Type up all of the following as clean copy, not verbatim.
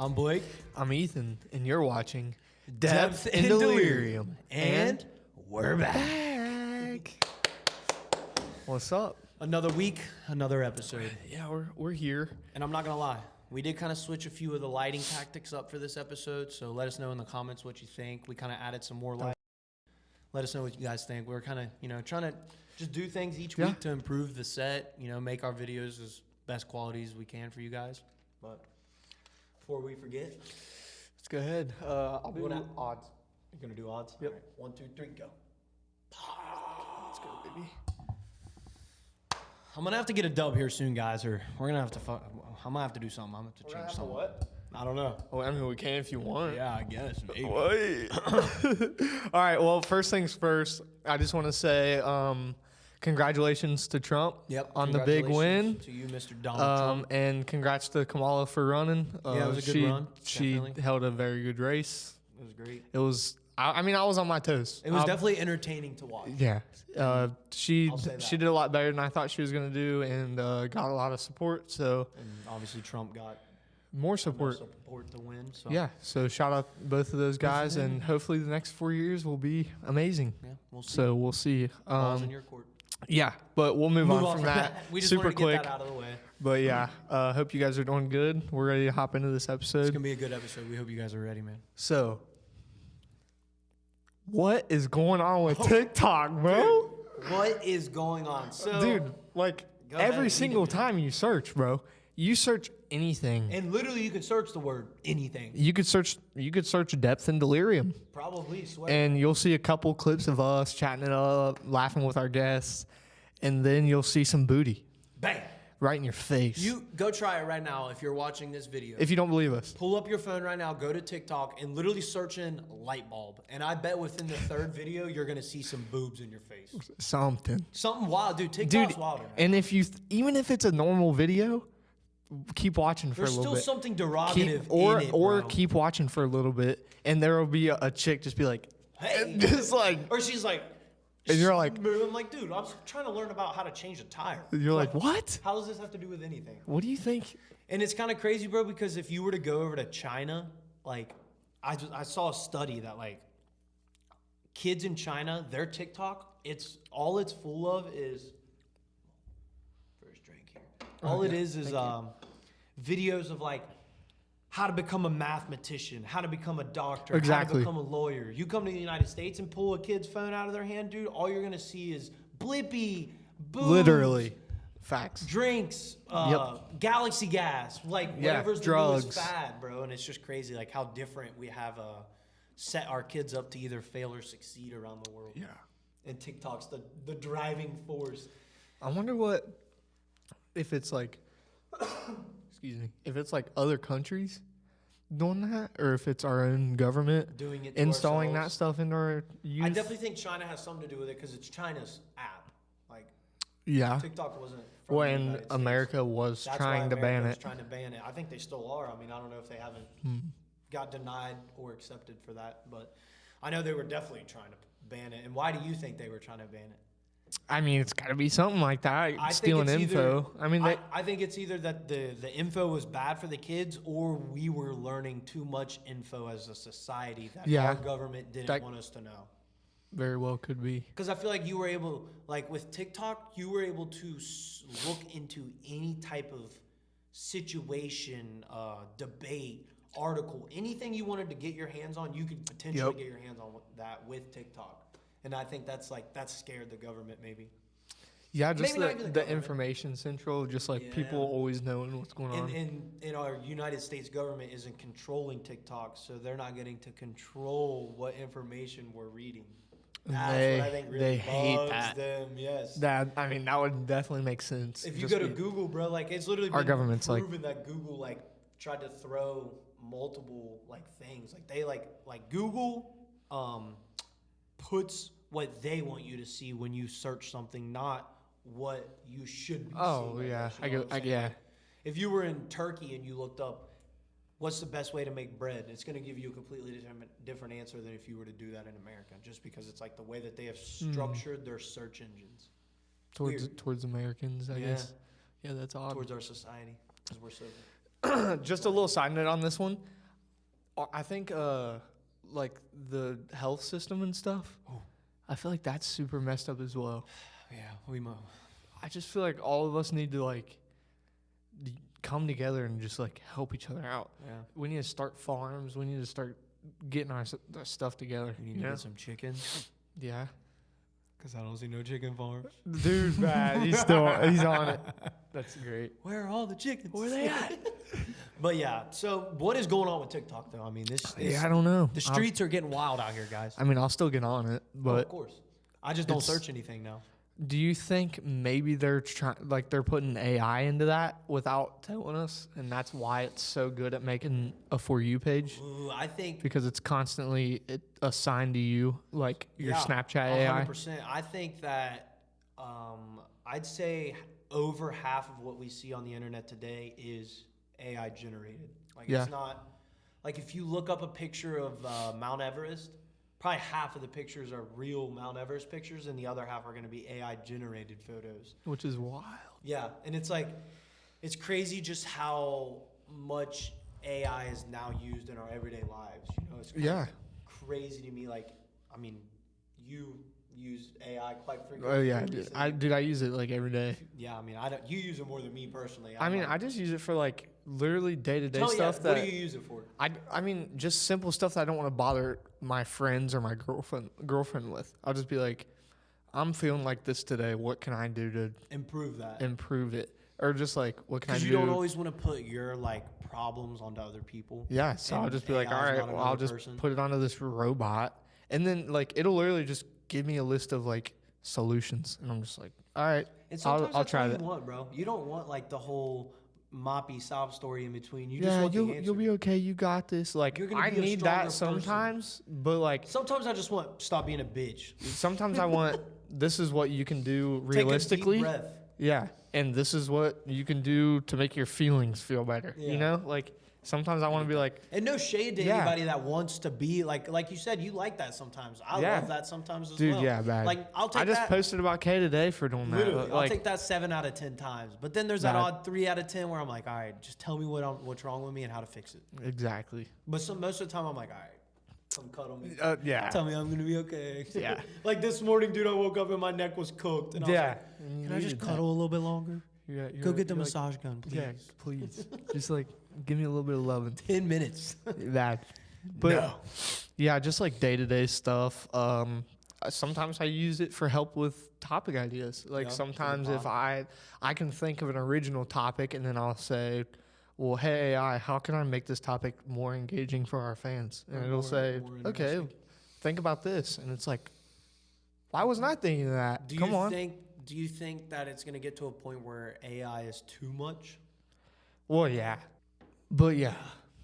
I'm Blake. I'm Ethan, and you're watching Depth and Delirium. And we're back. What's up? Another week, another episode. Yeah, we're here. And I'm not going to lie, we did kind of switch a few of the lighting tactics up for this episode, so let us know in the comments what you think. We kind of added some more light. Let us know what you guys think. We're kind of, trying to just do things each week to improve the set, make our videos as best quality as we can for you guys. But before we forget, Let's go ahead. I'll be What odds. you're going to do odds? Yep. All right, 1, 2, 3, go. Let's go, baby. I'm going to have to get a dub here soon, guys, or we're going to have to I'm going to have to do something. I'm going to have to change something. What? I don't know. Well, I mean, we can if you want. Yeah, I guess. Maybe. Wait. All right. Well, first things first. I just want to say congratulations to Trump on the big win. To you, Mr. Donald Trump. And congrats to Kamala for running. Yeah, it was a good run. She Definitely. held a very good race. It was great. It was. I mean, I was on my toes. It was definitely entertaining to watch. Yeah. She I'll say that. did a lot better than I thought she was going to do, and got a lot of support. So And obviously Trump got more support. support to win. So Yeah. So shout out both of those guys, and hopefully the next 4 years will be amazing. yeah, we'll see. So we'll see. Balls in your court. Yeah, but we'll move on from that. We just super wanted to quick. get that out of the way. But yeah, hope you guys are doing good. We're ready to hop into this It's episode. gonna be a good episode. We hope you guys are ready, man. So, what is going on with TikTok, bro? What is going on? So, Dude, like Go ahead, every lead single it, man. time you search, bro, you search anything. and literally you can search the word anything. You could search Depth and Delirium, Probably swear. and you'll see a couple clips of us chatting it up, laughing with our guests, and then you'll see some booty Bang. right in your face. You go try it right now if you're watching this video. if you don't believe us. Pull up your phone right now, go to TikTok, and literally search in light bulb. And I bet within the third video, you're going to see some boobs in your face. Something. Something wild. Dude, TikTok's Dude, wilder. and if you even if it's a normal video, keep watching for There's a little still bit. something derogative or in it, or bro. keep watching for a little bit, and there will be a chick just be like, Hey. just like, Or she's like... and you're like, I'm like, dude, I'm trying to learn about how to change a tire. you're like, what? How does this have to do with anything? What do you think? And it's kind of crazy, bro, because if you were to go over to China, like, I saw a study that, like, kids in China, their TikTok, it's full of is... First drink here. All it is videos of, like, how to become a mathematician, how to become a doctor, how Exactly. to become a lawyer. You come to the United States and pull a kid's phone out of their hand, dude, all you're going to see is Blippi, boobs, Literally, facts. drinks, Galaxy Gas, like Yeah, whatever's the drugs. newest fad, bro. And it's just crazy, like how different we have set our kids up to either fail or succeed around the world. Yeah. And TikTok's the driving force. I wonder if it's like, excuse me, if it's like other countries doing that, or if it's our own government Doing it to installing that ourselves. stuff into our youth. I definitely think China has something to do with it because it's China's app. Like Yeah. TikTok wasn't. From Well, the and United States. America was That's trying why to ban America was it. Trying to ban it. I think they still are. I mean, I don't know if they haven't got denied or accepted for that, but I know they were definitely trying to ban it. And why do you think they were trying to ban it? I mean, it's got to be something like that. I think Stealing it's info. either- I mean, I think it's either that the info was bad for the kids, or we were learning too much info as a society that Yeah. our government didn't That- want us to know. very well could be. Because I feel like you were able, like with TikTok, you were able to look into any type of situation, debate, article, anything you wanted to get your hands on, you could potentially Yep. get your hands on that with TikTok. And I think that's scared the government maybe. Yeah, just Maybe not even the the government. information central, just like people Yeah. always knowing what's going on. And our United States government isn't controlling TikTok, so they're not getting to control what information we're reading. That's what I think really they hate bugs that. them. Yes. That would definitely make sense. If you Just go to be- Google, bro, like it's literally Our been government's like- proven that Google like tried to throw multiple like things. Like they like Google puts what they want you to see when you search something, not what you should be Oh, seeing. yeah. guess, you know what I'm saying? Yeah. Like, if you were in Turkey and you looked up what's the best way to make bread, it's going to give you a completely different answer than if you were to do that in America, just because it's like the way that they have structured their search engines towards Americans, I Yeah. guess. Yeah, that's odd. towards our society, because we're so just a little side note on this one. I think like the health system and stuff. Oh. I feel like that's super messed up as well. Yeah, we might. I just feel like all of us need to like come together and just like help each other out. Yeah. We need to start farms. We need to start getting our stuff together. We need you to know? get some chicken. Yeah. Because I don't see no chicken farms. Dude's bad. He's on it. That's great. Where are all the chickens? Where they at? But yeah, so what is going on with TikTok though? I mean, this Yeah, I don't know. the streets are getting wild out here, guys. I mean, I'll still get on it, Oh, but of course. I just don't it's- search anything now. do you think maybe they're they're putting AI into that without telling us, and that's why it's so good at making a For You page? Ooh, I think Because it's constantly assigned to you, like your yeah, Snapchat AI. 100%. I think that I'd say over half of what we see on the internet today is AI generated. Like Yeah. it's not like if you look up a picture of Mount Everest, probably half of the pictures are real Mount Everest pictures, and the other half are going to be AI generated photos. Which is wild. Yeah, and it's like it's crazy just how much AI is now used in our everyday lives. You know, it's kind Yeah. of crazy to me. Like, I mean, you use AI quite frequently. Oh yeah, recently. I use it like every day. Yeah, I mean, I don't. You use it more than me personally. I I'm mean, like, I just use it for like literally day to day tell stuff yeah, that what do you use it for? I mean, just simple stuff that I don't want to bother my friends or my girlfriend with. I'll just be like, I'm feeling like this today. What can I do to Improve that. improve it? Or just like, what can I Because do? you don't always want to put your like problems onto other people. Yeah, so I'll and just be like, AI all is right, not well, I'll another just person. put it onto this robot, and then like it'll literally just give me a list of like solutions, and I'm just like, all right, And sometimes I'll that's try all that. you want, bro. You don't want like the whole moppy sob story in between. You just Yeah, want the answer. you'll be okay. You got this. Like You're gonna I be a need stronger that person. sometimes, but like Sometimes I just want stop being a bitch. sometimes I want this is what you can do Take a realistically. deep breath. Yeah, and this is what you can do to make your feelings feel better. Yeah. You know, like sometimes I want to be like, And no shade to Yeah. anybody that wants to be like you said, you like that sometimes. I Yeah. love that sometimes as dude, well. yeah, bad. Like I'll take I just that. posted about Kay today for doing that. Literally, I'll Like, take that 7 out of 10 times. But then there's that Bad. odd 3 out of 10 where I'm like, all right, just tell me what's wrong with me and how to fix it. exactly. But most of the time I'm like, all right, come cuddle me. Yeah. Tell me I'm gonna be okay. Yeah. Like this morning, dude, I woke up and my neck was cooked, and I was Yeah. like, can I just cuddle a little bit longer? Go get the massage gun, please. Yeah, please. Just like give me a little bit of loving. 10 minutes. That. But yeah, just like day to day stuff. Sometimes I use it for help with topic ideas. Like Yeah, for the sometimes if pod. I can think of an original topic and then I'll say, well, hey AI, how can I make this topic more engaging for our fans? And Or it'll more- say, more okay, interesting. think about this. And it's like, why wasn't I thinking of that? Do Come you on. do you think that it's gonna get to a point where AI is too much Well, yeah. But yeah.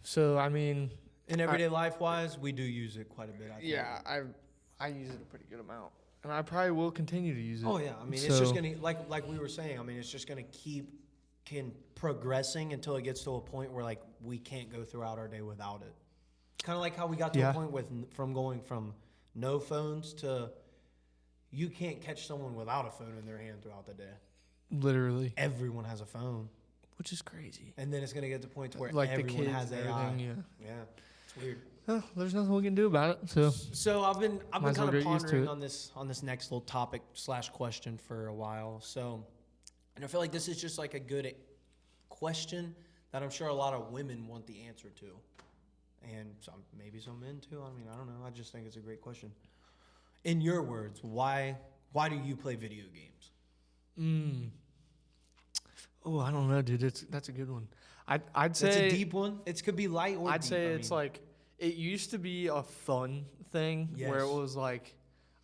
So I mean, in everyday life wise? We do use it quite a bit. I think. yeah, I use it a pretty good amount, and I probably will continue to use it. Oh yeah. I mean, it's So- just gonna like we were saying. I mean, it's just gonna keep progressing until it gets to a point where like we can't go throughout our day without it. Kind of like how we got to Yeah. a point from going from no phones to you can't catch someone without a phone in their hand throughout the day. Literally, Everyone has a phone, which is crazy. and then it's gonna get to the point to where Like the everyone kids has and AI. everything. Yeah. Yeah, it's weird. Well, there's nothing we can do about it. So So I've been Might as well kind of get used to pondering it. on this next little topic / question for a while. So, and I feel like this is just like a good question that I'm sure a lot of women want the answer to, and maybe some men too. I mean, I don't know. I just think it's a great question. In your words, why do you play video games? Oh, I don't know, dude. That's a good one. I'd It's say a deep one. It could be light or I'd deep. say I it's mean, like it used to be a fun thing where it Yes. was like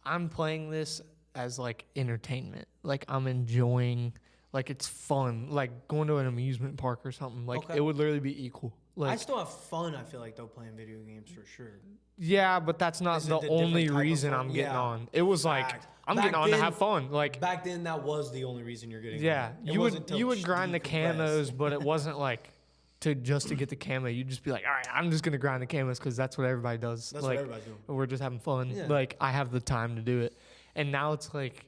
I'm playing this as like entertainment. Like I'm enjoying like it's fun. Like going to an amusement park or something. Like Okay. it would literally be equal. I Like still have fun. I feel like though playing video games for sure. yeah, but that's not Is it the the different only type of reason fun? I'm getting Yeah. on. It was like Fact. I'm Back getting on to then- have fun. Like Back then, that was the only reason you're getting. yeah, on. It you wasn't would to you would grind the decompress. camos, but it wasn't like to get the camo. You'd just be like, all right, I'm just gonna grind the camos because that's what everybody does. That's like what everybody's doing. we're just having fun. Yeah. Like I have the time to do it, and now it's like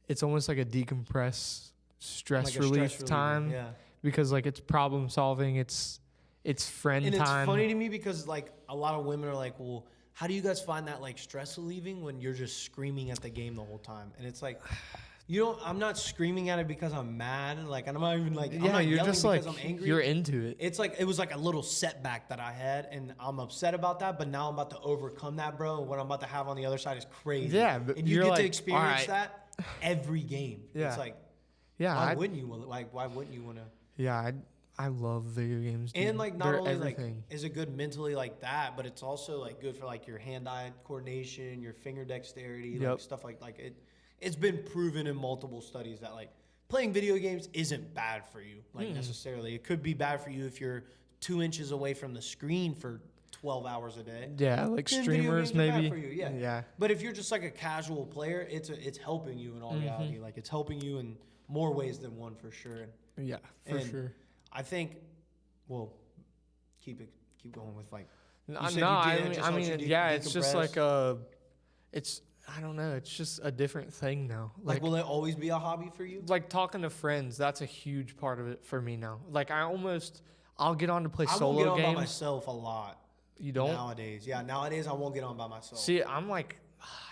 it's almost like a decompress stress Like a relief stress reliever, time Yeah. because like it's problem solving, it's friend And it's time. funny to me because like a lot of women are like, well, how do you guys find that like stress relieving when you're just screaming at the game the whole time? And it's like, I'm not screaming at it because I'm mad. Like, I'm not even like, I'm Yeah, not you're yelling just because like I'm angry. you're into it. It's like, it was like a little setback that I had, and I'm upset about that, but now I'm about to overcome that, bro. And what I'm about to have on the other side is crazy. Yeah, but and you you're get like, to experience alright. that every game. Yeah. It's like, Yeah, why wouldn't you want to? yeah, I love video games. Dude. And like not They're only everything. like is it good mentally like that, but it's also like good for like your hand-eye coordination, your finger dexterity, like Yep. stuff like it. It's been proven in multiple studies that like playing video games isn't bad for you, like necessarily. It could be bad for you if you're 2 inches away from the screen for 12 hours a day. Yeah, like Then video streamers games are bad maybe. for you, yeah. Yeah. But if you're just like a casual player, it's helping you in all reality. Like it's helping you in more ways than one for sure. Yeah, for And sure. I think, well, keep going with like. No, said you I did, it mean, just helps you yeah, it's just decompress. like it's I don't know, it's just a different thing now. Like, will it always be a hobby for you? Like talking to friends, that's a huge part of it for me now. Like I'll get on to play I won't solo get on games. by myself a lot You don't? nowadays. Yeah, nowadays I won't get on by myself. See, I'm like,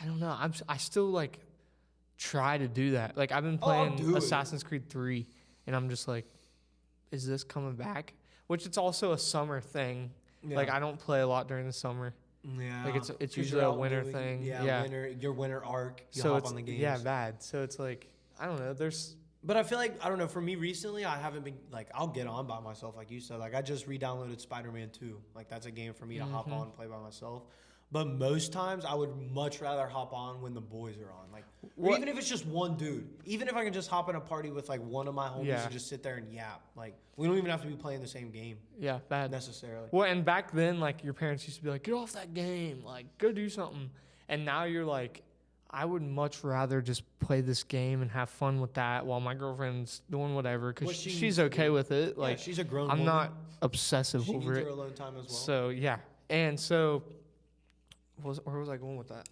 I don't know. I still like try to do that. Like I've been Oh, I'll playing do it. Assassin's Creed 3, and I'm just like, is this coming back? Which it's also a summer thing. Yeah. Like I don't play a lot during the summer. Yeah, Like, it's 'cause usually you're a out winter doing- thing. Yeah, Yeah. your winter arc. You So hop it's on the games. yeah, bad. So it's like I don't know. There's But I feel like I don't know. For me recently, I haven't been like I'll get on by myself, like you said. Like I just re-downloaded Spider-Man 2. Like that's a game for me to hop on and play by myself. But most times, I would much rather hop on when the boys are on. Like, or What- even if it's just one dude. Even if I can just hop in a party with like one of my homies Yeah. and just sit there and yap. Like we don't even have to be playing the same game yeah, bad. necessarily. Well, and back then, like your parents used to be like, "Get off that game! Like, go do something." And now you're like, "I would much rather just play this game and have fun with that while my girlfriend's doing whatever because What she she's needs to okay do. with it." Yeah, Like, she's a grown I'm woman. not obsessive She over needs it. her alone time as well. So yeah, and so where was I going with that?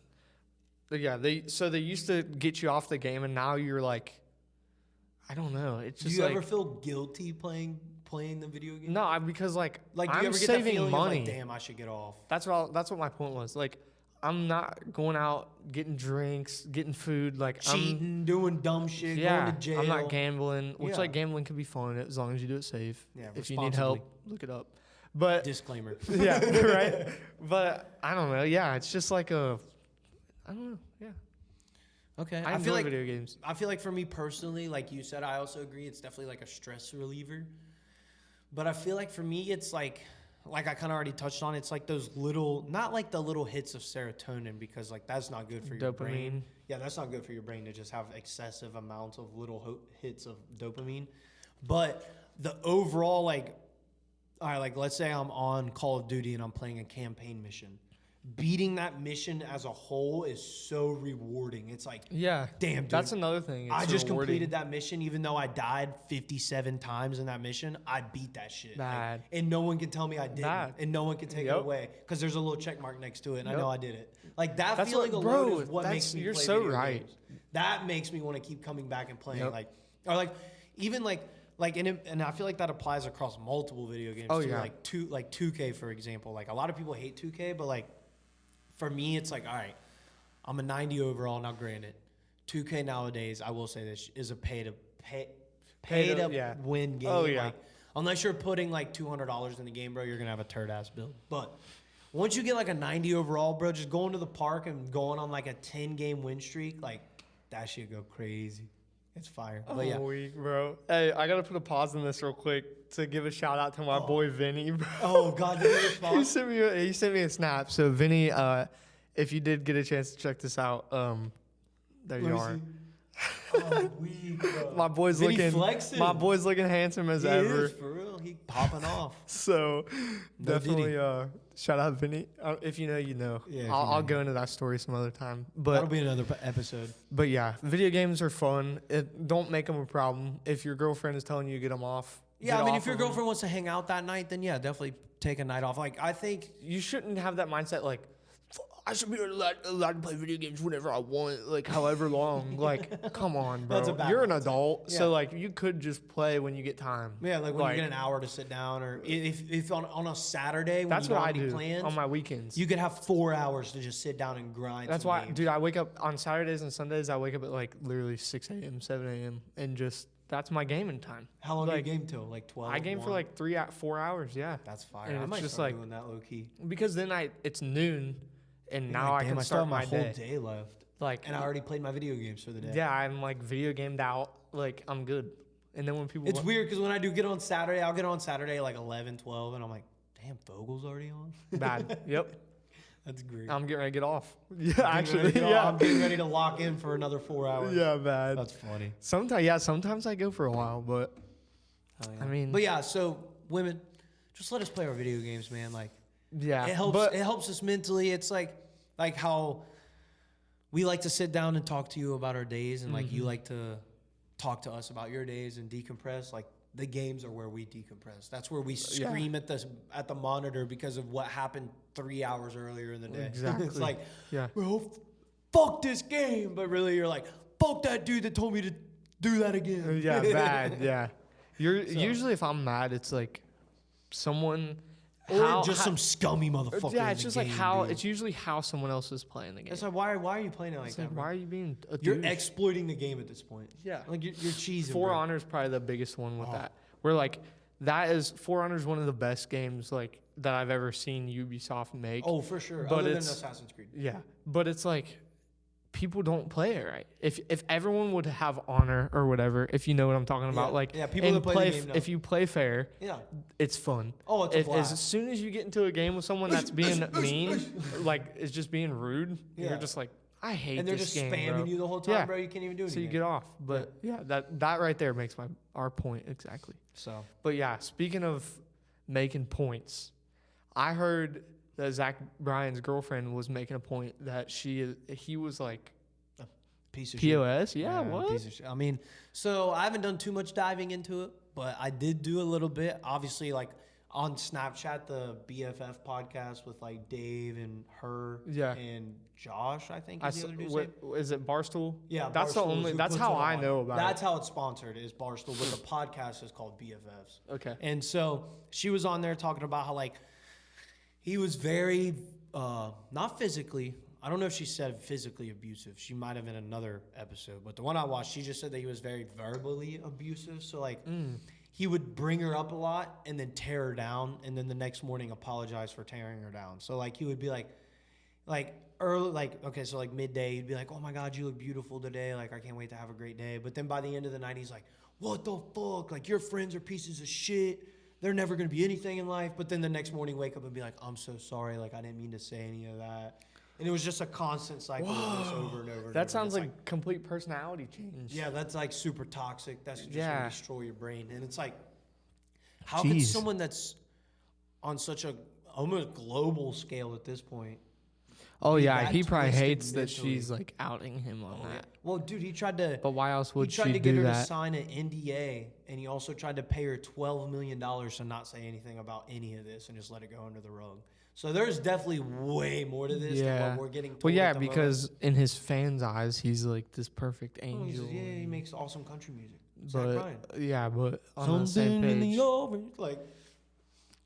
But yeah, they used to get you off the game, and now you're like, I don't know. It's do just you like ever feel guilty playing the video game? no, because like Like, do you I'm ever get that saving feeling money. of like, damn, I should get off? That's what my point was. Like, I'm not going out getting drinks, getting food. Like, Cheating, doing dumb shit, yeah, going to jail. I'm not gambling. Which Yeah. like gambling can be fun as long as you do it safe. Yeah, if you need help, look it up. But Disclaimer. yeah, right. But I don't know. Yeah, it's just like I don't know. Yeah, Okay. I I enjoy feel like video games. I feel like for me personally, like you said, I also agree. It's definitely like a stress reliever. But I feel like for me, it's like I kind of already touched on. It's like those little, not like the little hits of serotonin because like that's not good for your brain. Dopamine. Yeah, that's not good for your brain to just have excessive amounts of little hits of dopamine. But the overall like, all right, like let's say I'm on Call of Duty and I'm playing a campaign mission. Beating that mission as a whole is so rewarding. It's like, Yeah, damn, dude. that's another thing. I It's just rewarding. completed that mission, even though I died 57 times in that mission. I beat that shit. Like, Bad. and no one can tell me I didn't. Bad. And no one can take it Yep. away because there's a little check mark next to it, and I Yep. know I did it. Like that That's feeling what- alone bro, is what that's- makes me you're play so video right. games. That makes me want to keep coming back and playing. Yep. Like, or like even like and I feel like that applies across multiple video games. Oh, too. yeah. Like 2K for example. Like a lot of people hate 2K, but like for me, it's like, all right, I'm a 90 overall. Now, granted, 2K nowadays, I will say this, is a pay to yeah. win game. Oh, yeah. Like, unless you're putting like $200 in the game, bro, you're gonna have a turd ass build. But once you get like a 90 overall, bro, just going to the park and going on like a 10-game win streak, like that shit go crazy. It's fire. But yeah. Weak, bro. Hey, I gotta put a pause in this real quick to give a shout out to my boy Vinny, bro. Oh God, did you respond? He sent me a snap. So Vinny, if you did get a chance to check this out, there you are. Oh, weak, bro. My boy's Vinny looking flexing. My boy's looking handsome as He ever. is, for real. He popping off. So No definitely shout out Vinny. If you know, you know. Yeah, if you I'll know. go into that story some other time. That'll But be another episode. but yeah, video games are fun. Don't make them a problem. If your girlfriend is telling you to get them off. Yeah, get I mean, off if your of 'em. girlfriend wants to hang out that night, then yeah, definitely take a night off. Like, I think, You shouldn't have that mindset like, I should be allowed to play video games whenever I want, like however long. Like, come on, bro. That's a bad You're an mindset. adult, Yeah. so like you could just play when you get time. Yeah, like when you get an hour to sit down, or if on a Saturday when That's you don't what I have any do plans, on my weekends. you could have 4 hours to just sit down and grind. That's some why, games. dude. I wake up on Saturdays and Sundays. I wake up at like literally 6 a.m., 7 a.m. and just that's my gaming time. How long like, do you game till? Like 12? I game for 1? like 4 hours. Yeah, That's fire. and I it's might just start like- doing that low key. because then it's noon, and now I Damn, can still start have my whole day. day left, Like, and I already played my video games for the day. yeah, I'm like video gamed out. Like I'm good. And then when people It's weird because when I do get on Saturday, I'll get on Saturday like 11, 12, and I'm like, damn, Fogel's already on. bad. Yep, That's great. I'm getting ready to get off. Yeah, Getting ready actually, to go- yeah, I'm getting ready to lock in for another 4 hours. yeah, bad. That's funny. Sometimes I go for a while, but Hell yeah. I mean- but yeah. So women, just let us play our video games, man. Like yeah, it helps. But It helps us mentally. It's like how we like to sit down and talk to you about our days, and like Mm-hmm. you like to talk to us about your days and decompress. Like the games are where we decompress. That's where we scream at the monitor because of what happened 3 hours earlier in the day. Exactly. It's like, yeah, bro, fuck this game. But really, you're like, fuck that dude that told me to do that again. yeah, bad. Yeah, usually if I'm mad, it's like someone Or just some scummy motherfucker. Yeah, in it's the just game, like how dude. it's usually how someone else is playing the game. It's like why are you playing it like It's that? like, bro? why are you being a You're douche? exploiting the game at this point. Yeah. Like you're cheesing. For bro. Honor is probably the biggest one with Oh. that. Where like that is For Honor is one of the best games like that I've ever seen Ubisoft make. Oh, for sure. But Other than it's- Assassin's Creed. Yeah, but it's like people don't play it right. If everyone would have Honor or whatever, if you know what I'm talking about, Yeah. like Yeah, people and that play the game know. if you play fair, Yeah. it's fun. Oh, it's a As blast. soon as you get into a game with someone that's being mean, like is just being rude, Yeah. you're just like, I hate And they're this just game, spamming bro. you the whole time, Yeah. bro. You can't even do So anything. you get off. But yeah, that right there makes our point exactly. So But yeah, speaking of making points, I heard that Zach Bryan's girlfriend was making a point that he was like piece of shit. POS. Yeah, what? Piece of shit. I mean, so I haven't done too much diving into it, but I did do a little bit. Obviously, like on Snapchat, the BFF podcast with like Dave and her Yeah. and Josh, I think I is s- the other dude's what, name. is it Barstool? Yeah, that's the Barstool is only. who That's puts how it I on. know about That's how it's sponsored is Barstool, but the podcast is called BFFs. it. Okay. And so she was on there talking about how like he was very not physically. I don't know if she said physically abusive. She might have in another episode, but the one I watched, she just said that he was very verbally abusive. So like he would bring her up a lot and then tear her down, and then the next morning apologize for tearing her down. So like he would be like early, like okay, so like midday, he'd be like, "Oh my God, you look beautiful today. Like I can't wait to have a great day." But then by the end of the night, he's like, "What the fuck? Like your friends are pieces of shit. They're never gonna be anything in life." But then the next morning, wake up and be like, "I'm so sorry. Like I didn't mean to say any of that." And it was just a constant cycle of this over and over. And That over. sounds It's like complete personality change. yeah, that's like super toxic. That's just Yeah. gonna destroy your brain. And it's like, how can Jeez. someone that's on such a almost global scale at this point? Oh be yeah, that he probably twisted hates that mentally. she's like outing him on that. Well, dude, he tried to. But why else would he tried she to get do her to that? sign an NDA, and he also tried to pay her $12 million to not say anything about any of this and just let it go under the rug. So there's definitely way more to this than Yeah. what we're getting told. Well, yeah, at the moment. because in his fans' eyes, he's like this perfect Oh, he's- angel. yeah, he makes awesome country music. Zach Bryan. But yeah, but on the same Something in page, the orange, like.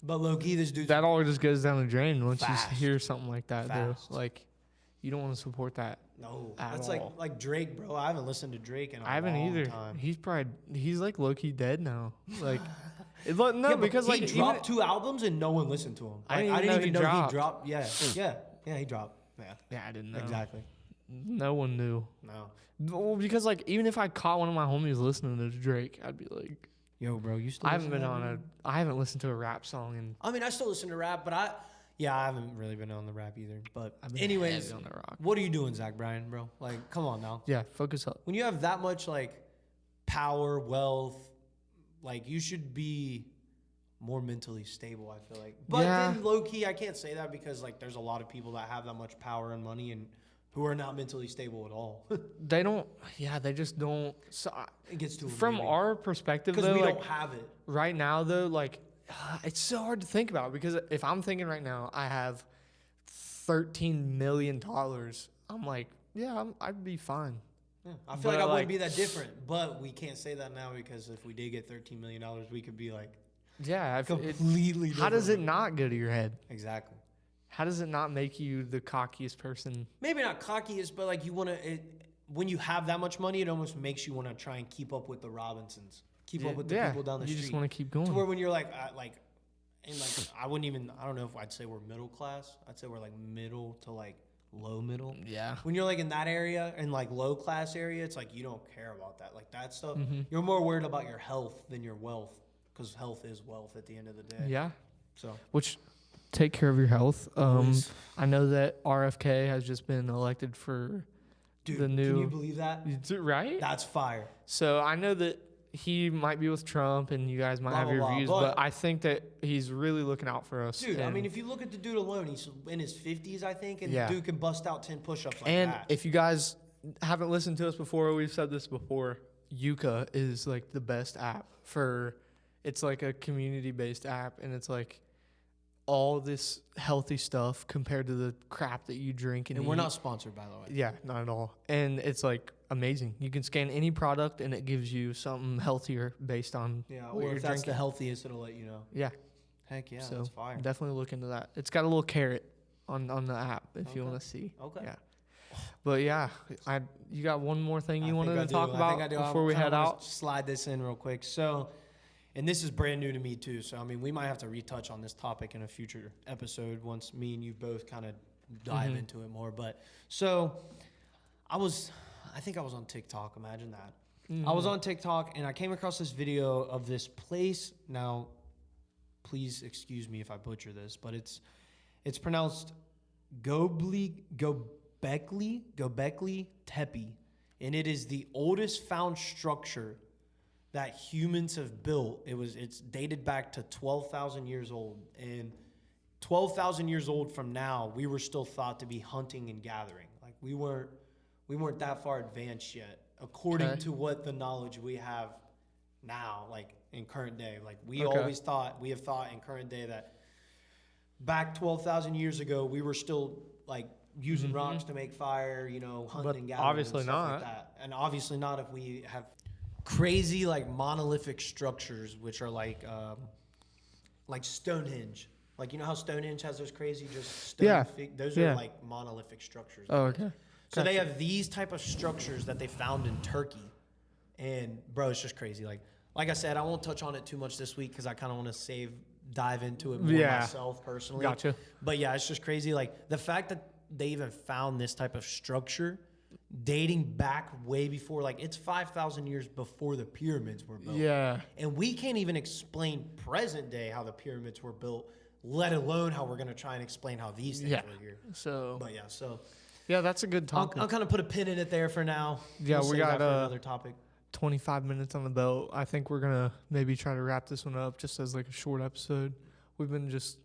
But low key, this dude's that all just goes down the drain once Fast. you hear something like that. Though, Fast. like you don't want to support that. no. at That's all. like Drake, bro. I haven't listened to Drake in a I haven't long either. time. He's like low key dead now. Like no, Yeah, but because he like dropped 2 albums and no one listened to him. I Like, didn't even know he he dropped. dropped. Yeah, he dropped. Yeah, yeah, I didn't know. exactly. No one knew. No. Well, because like even if I caught one of my homies listening to Drake, I'd be like, Yo, bro, you still? I haven't listen been to that, on dude? I haven't listened to a rap song in. I mean, I still listen to rap, but I haven't really been on the rap either. But I've been anyways, heavy on the rock. what are you doing, Zach Bryan, bro? Like, come on now. Yeah, focus up. When you have that much like power, wealth, like you should be more mentally stable, I feel like. But Yeah. then low key, I can't say that because like there's a lot of people that have that much power and money and who are not mentally stable at all. They don't. Yeah, they just don't. So It gets to them from our perspective, because though, we like don't have it. right now, though, like it's so hard to think about because if I'm thinking right now, I have $13 million, I'm like, yeah, I'd be fine. Yeah. I feel But, like I like- wouldn't be that different, but we can't say that now because if we did get $13 million, we could be like Yeah. completely different. How does it not go to your head? Exactly. How does it not make you the cockiest person? Maybe not cockiest, but like you want to, when you have that much money, it almost makes you want to try and keep up with the Robinsons, keep up with the people down the you street. just want to keep To where going. when you're like, and like, I wouldn't even, I don't know if I'd say we're middle class. I'd say we're like middle to like low middle. Yeah. When you're like in that area and like low class area, it's like you don't care about that. Like that stuff, Mm-hmm. you're more worried about your health than your wealth because health is wealth at the end of the day. Yeah. So, Which, take care of your health. always- I know that RFK has just been elected for dude, the can new- you believe that? right. That's fire. So I know that he might be with Trump, and you guys might Blah, have blah, your blah, views, but- but I think that he's really looking out for us. Dude, I and- mean, if you look at the dude alone, he's in his 50s, I think, and Yeah. the dude can bust out 10 push-ups like and that. if you guys haven't listened to us before, we've said this before. Yuka is like the best app for. It's like a community-based app, and it's like all this healthy stuff compared to the crap that you drink and and we're eat. not sponsored, by the way. Yeah, not at all. And it's like amazing. You can scan any product, and it gives you something healthier based on Yeah, what or you're if that's drinking. the healthiest, it'll let you know. Yeah. Heck yeah, So that's fire. definitely look into that. It's got a little carrot on the app if you Okay. want to see. Okay. Yeah. But yeah, you got one more thing you wanted to talk I about think I do. before we kinda head wanna out? Slide this in real quick. So, and this is brand new to me too. So, I mean, we might have to retouch on this topic in a future episode once me and you both kind of dive Mm-hmm. into it more. But so, I think I was on TikTok. Imagine that. I was on TikTok and I came across this video of this place. Now, please excuse me if I butcher this, but it's pronounced Gobekli Tepe, and it is the oldest found structure that humans have built. It's dated back to 12,000 years old, and 12,000 years old from now, we were still thought to be hunting and gathering. Like we weren't that far advanced yet, according Okay. to what the knowledge we have now, like in current day. Like we Okay. have thought in current day that back 12,000 years ago, we were still like using rocks to make fire, hunting Mm-hmm. But and gathering. obviously and stuff not. Like that. And obviously not if we have crazy like monolithic structures, which are like Stonehenge. Like, you know how Stonehenge has those crazy just stone Yeah. those Yeah. are like monolithic structures. Oh, okay. So they have these type of structures that they found in Turkey. And bro, it's just crazy. Like I said, I won't touch on it too much this week because I kind of want to dive into it more Yeah. myself personally. Gotcha. But yeah, it's just crazy. Like the fact that they even found this type of structure dating back way before, like it's 5,000 years before the pyramids were built. Yeah. And we can't even explain present day how the pyramids were built, let alone how we're going to try and explain how these things Yeah. were here. So But yeah, so yeah, that's a good I'll topic. kind of put a pin in it there for now. Yeah, We'll we save got, that for another topic. 25 minutes on the belt. I think we're gonna maybe try to wrap this one up just as like a short episode. We've been just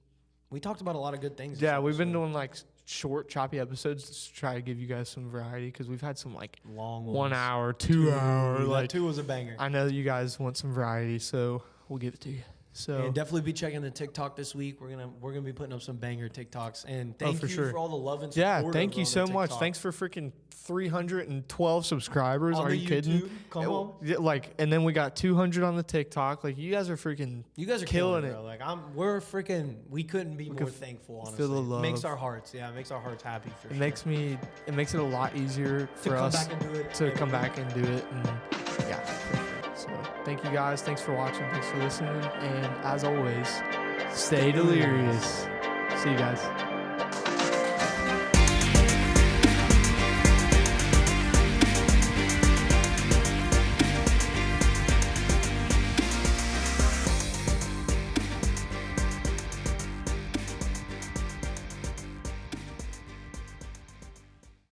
We talked about a lot of good things. this yeah, we've been episode. doing like short, choppy episodes just to try to give you guys some variety because we've had some like long 1 ones. hour, 2 hour. That Like two was a banger. I know you guys want some variety, so we'll give it to you. So And definitely be checking the TikTok this week. We're gonna be putting up some banger TikToks. And thank for you sure. for all the love and support. yeah, thank over you on so the much. TikTok. Thanks for freaking 312 subscribers. On Are the you kidding? YouTube, come It- on. yeah, like, and then we got 200 on the TikTok. Like, you guys are freaking. You guys are killing killing it. Bro. Like we're freaking. We couldn't be more can thankful. feel Honestly, the love. Makes our hearts. Yeah, it makes our hearts happy for It sure. makes it a lot easier to for come us back and do it. to and- come back and do it. And yeah, for sure. So thank you guys. Thanks for watching. Thanks for listening. And as always, stay delirious. See you guys.